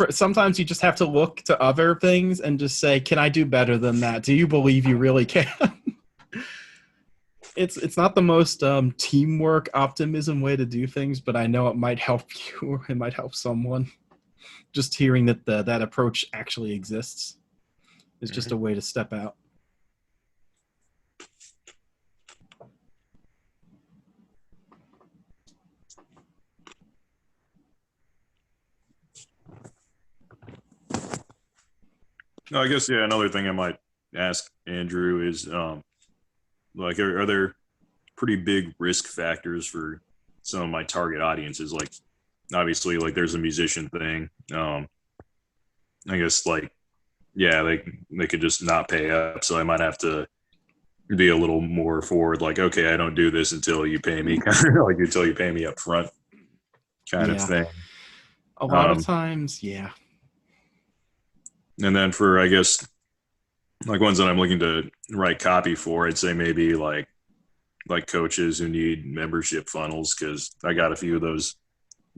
Sometimes you just have to look to other things and just say, can I do better than that? Do you believe you really can? It's not the most teamwork optimism way to do things, but I know it might help you or it might help someone. Just hearing that that approach actually exists is just a way to step out. No, I guess another thing I might ask Andrew is like are there pretty big risk factors for some of my target audiences? Like obviously like there's a musician thing. I guess like they could just not pay up, so I might have to be a little more forward, like, okay, I don't do this until you pay me, kind of like until you pay me up front kind of thing. A lot of times, yeah. And then for, I guess, like ones that I'm looking to write copy for, I'd say maybe like coaches who need membership funnels, because I got a few of those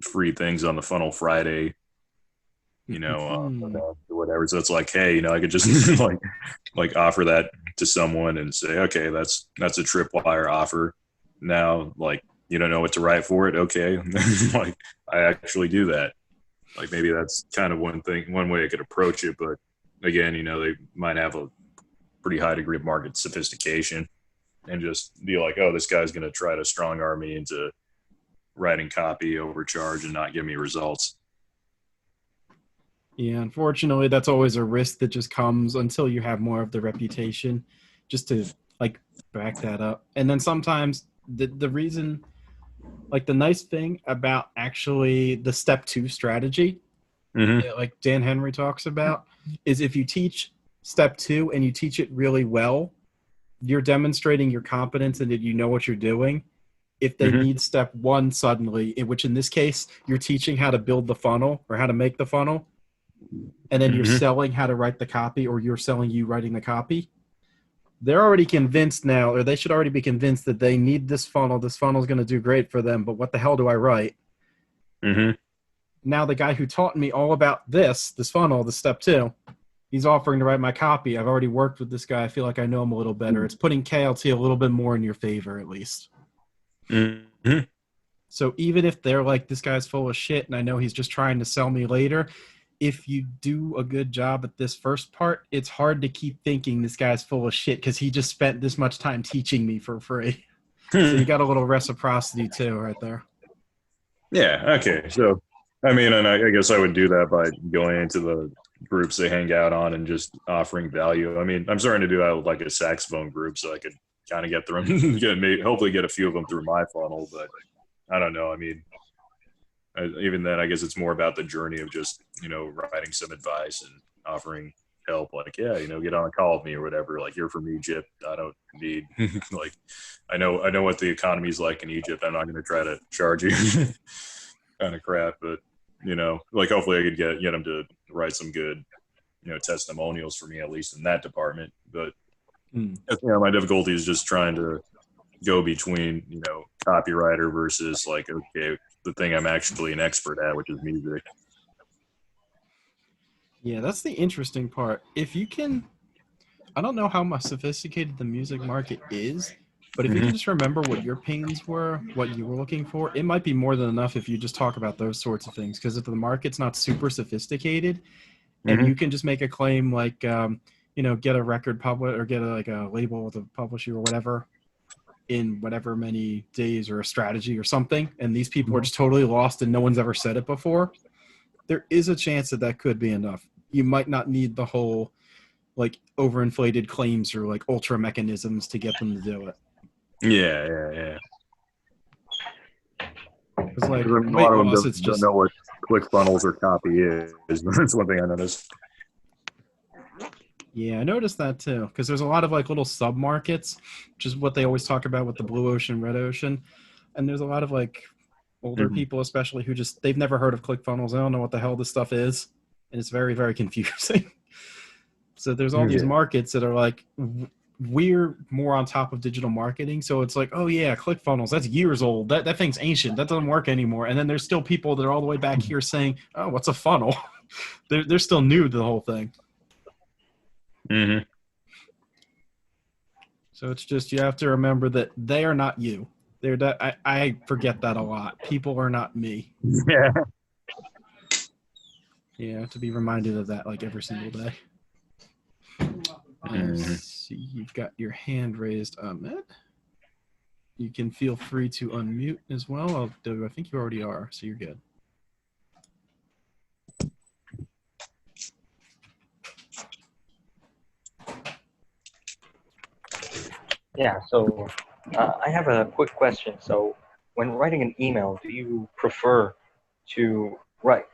free things on the Funnel Friday, whatever. So it's like, hey, I could just like offer that to someone and say, okay, that's a tripwire offer. Now, like, you don't know what to write for it. Okay. Like I actually do that. Like maybe that's kind of one way I could approach it. But again, they might have a pretty high degree of market sophistication and just be like, oh, this guy's going to try to strong arm me into writing copy overcharge and not give me results. Yeah, unfortunately, that's always a risk that just comes until you have more of the reputation just to like back that up. And then sometimes the reason, like the nice thing about actually the step 2 strategy, like Dan Henry talks about, is if you teach step 2 and you teach it really well, you're demonstrating your competence and that you know what you're doing. If they need step 1 suddenly, which in this case, you're teaching how to build the funnel or how to make the funnel, and then you're selling how to write the copy, or you're selling you writing the copy, they're already convinced now, or they should already be convinced that they need this funnel. This funnel is going to do great for them, but what the hell do I write? Now the guy who taught me all about this funnel, the step 2, he's offering to write my copy. I've already worked with this guy. I feel like I know him a little better. It's putting KLT a little bit more in your favor, at least. So even if they're like, this guy's full of shit and I know he's just trying to sell me later, if you do a good job at this first part, it's hard to keep thinking this guy's full of shit because he just spent this much time teaching me for free. So you got a little reciprocity too right there. Yeah, okay. So, I mean, and I guess I would do that by going into the groups they hang out on and just offering value. I mean, I'm starting to do that with like a saxophone group, so I could kind of get them, hopefully get a few of them through my funnel, but I don't know. I mean, even then, I guess it's more about the journey of just, writing some advice and offering help. Like, yeah, get on a call with me or whatever. Like, you're from Egypt. I don't need, like, I know what the economy's like in Egypt. I'm not going to try to charge you kind of crap. But, like, hopefully I could get them to write some good, testimonials for me, at least in that department. But, my difficulty is just trying to go between, copywriter versus like, okay, the thing I'm actually an expert at, which is music. Yeah, that's the interesting part. If you can, I don't know how much sophisticated the music market is, but if you can just remember what your pains were, what you were looking for, it might be more than enough if you just talk about those sorts of things. Because if the market's not super sophisticated, and you can just make a claim like, get a record published or get a label to publish you or whatever in whatever many days, or a strategy or something, and these people are just totally lost and no one's ever said it before, there is a chance that could be enough. You might not need the whole like overinflated claims or like ultra mechanisms to get them to do it. Yeah. It's like, a lot of them don't know what ClickFunnels or copy is. That's one thing I noticed. Yeah, I noticed that too, because there's a lot of like little sub markets, which is what they always talk about with the blue ocean, red ocean, and there's a lot of like older people, especially, who they've never heard of ClickFunnels. They don't know what the hell this stuff is, and it's very, very confusing. So there's all these markets that are like, we're more on top of digital marketing, so it's like, oh yeah, ClickFunnels, that's years old. That thing's ancient. That doesn't work anymore. And then there's still people that are all the way back here saying, oh, what's a funnel? they're still new to the whole thing. Mm-hmm. So it's just, you have to remember that they are not you. They're that I forget that a lot. People are not me. Yeah. Yeah, to be reminded of that like every single day. See, you've got your hand raised, Ahmed. You can feel free to unmute as well. I think you already are, so you're good. Yeah, so I have a quick question. So when writing an email, do you prefer to write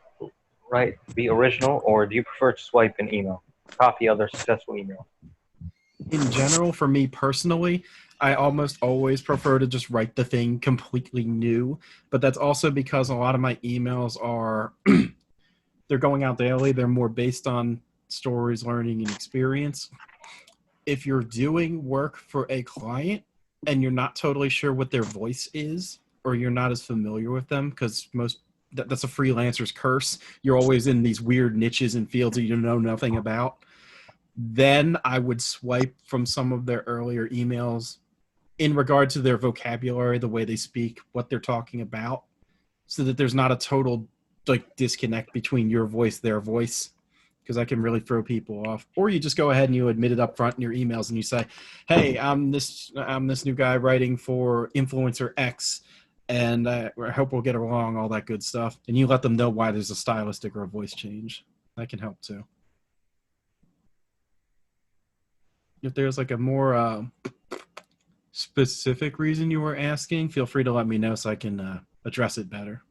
the original, or do you prefer to swipe an email, copy other successful email? In general, for me personally, I almost always prefer to just write the thing completely new, but that's also because a lot of my emails are they're going out daily. They're more based on stories, learning, and experience. If you're doing work for a client and you're not totally sure what their voice is, or you're not as familiar with them, because that's a freelancer's curse. You're always in these weird niches and fields that you know nothing about. Then I would swipe from some of their earlier emails in regard to their vocabulary, the way they speak, what they're talking about, so that there's not a total like disconnect between your voice, their voice, because that can really throw people off. Or you just go ahead and you admit it up front in your emails and you say, hey, I'm this new guy writing for influencer X, and I hope we'll get along, all that good stuff. And you let them know why there's a stylistic or a voice change. That can help too. If there's like a more specific reason you were asking, feel free to let me know so I can address it better.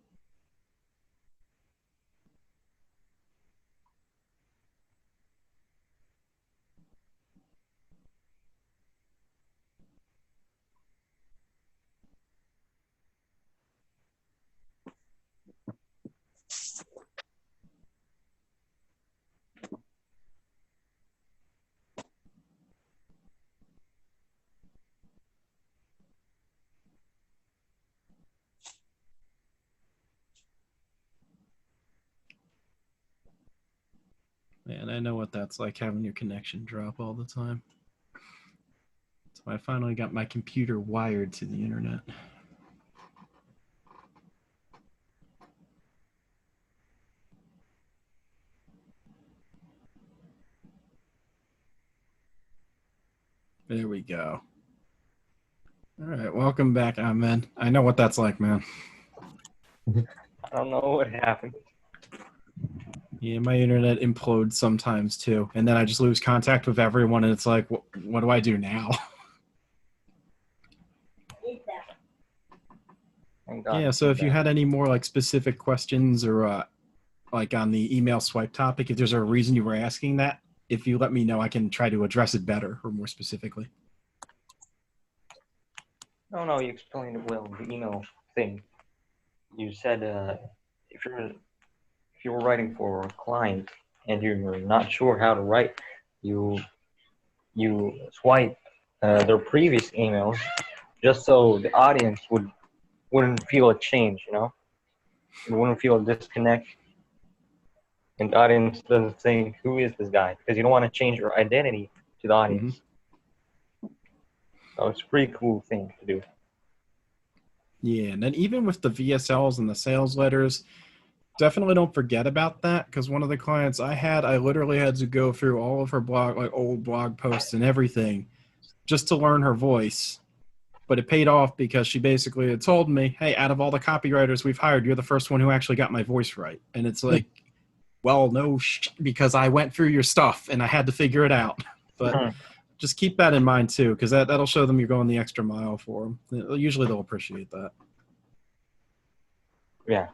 Man, I know what that's like, having your connection drop all the time. So I finally got my computer wired to the internet. There we go. All right, welcome back, Ahmed. I know what that's like, man. I don't know what happened. Yeah, my internet implodes sometimes too, and then I just lose contact with everyone, and it's like, what do I do now? Yeah, so if you had any more like specific questions or like on the email swipe topic, if there's a reason you were asking that, if you let me know, I can try to address it better or more specifically. No, you explained it well. The email thing. You said if you were writing for a client and you're not sure how to write, you swipe their previous emails just so the audience wouldn't feel a change, you know, it wouldn't feel a disconnect, and the audience doesn't think, who is this guy? Because you don't want to change your identity to the audience. So it's a pretty cool thing to do. Yeah, and then even with the VSLs and the sales letters, definitely don't forget about that, because one of the clients I literally had to go through all of her old blog posts and everything just to learn her voice. But it paid off because she basically had told me, hey, out of all the copywriters we've hired, you're the first one who actually got my voice right. And it's like, well, no, because I went through your stuff and I had to figure it out. But just keep that in mind too, because that'll show them you're going the extra mile for them. Usually they'll appreciate that. Yeah.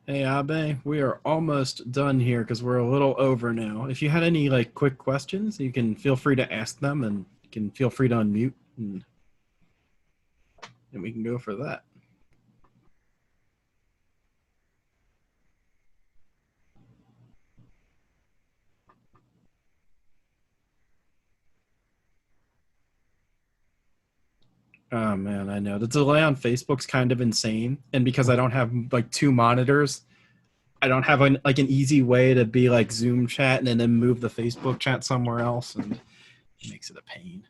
Hey, Abe, we are almost done here because we're a little over now. If you had any like quick questions, you can feel free to ask them, and you can feel free to unmute, and we can go for that. Oh man, I know the delay on Facebook's kind of insane, and because I don't have like two monitors, I don't have like an easy way to be like Zoom chat and then move the Facebook chat somewhere else, and it makes it a pain.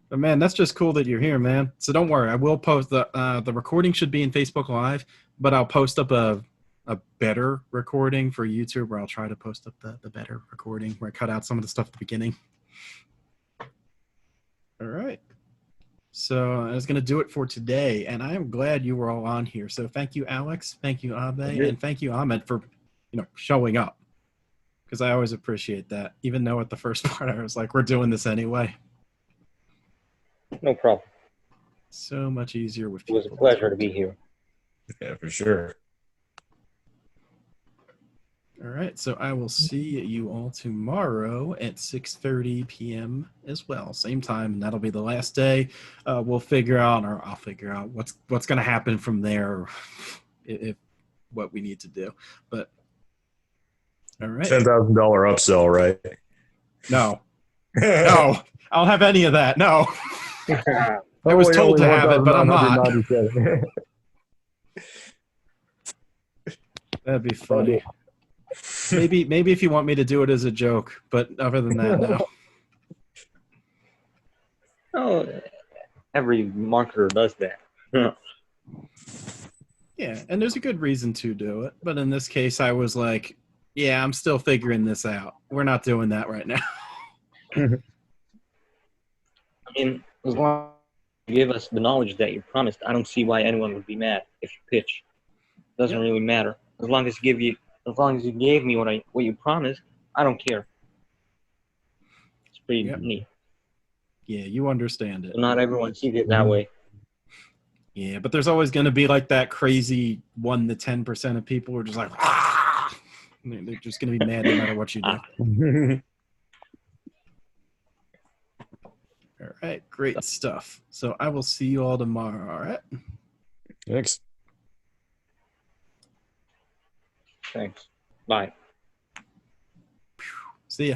But man, that's just cool that you're here, man. So don't worry, I will post the recording should be in Facebook Live, but I'll post up a better recording for YouTube, where I'll try to post up the better recording where I cut out some of the stuff at the beginning. All right. So I was going to do it for today, and I am glad you were all on here. So thank you, Alex. Thank you, Abe, and thank you, Ahmed, for showing up, because I always appreciate that. Even though at the first part I was like, we're doing this anyway. No problem. So much easier with It people. was a pleasure to be here. Yeah, for sure. All right, so I will see you all tomorrow at 6:30 p.m. as well, same time, and that'll be the last day. We'll figure out, or I'll figure out what's going to happen from there, if what we need to do. But all right, $10,000 upsell, right? no, no, I don't have any of that. No, I was told to have it, but I'm not. That'd be funny. Maybe if you want me to do it as a joke, but other than that, no. Oh, every marketer does that. Yeah, and there's a good reason to do it, but in this case, I was like, yeah, I'm still figuring this out. We're not doing that right now. I mean, as long as you give us the knowledge that you promised, I don't see why anyone would be mad if you pitch. It doesn't really matter. As long as you gave me what you promised, I don't care. It's pretty neat. Yeah, you understand it. So not everyone sees it that way. Yeah, but there's always going to be like that crazy 1 to 10% of people who are just like, ah! They're just going to be mad no matter what you do. All right, great stuff. So I will see you all tomorrow. All right. Thanks. Thanks. Bye. See ya.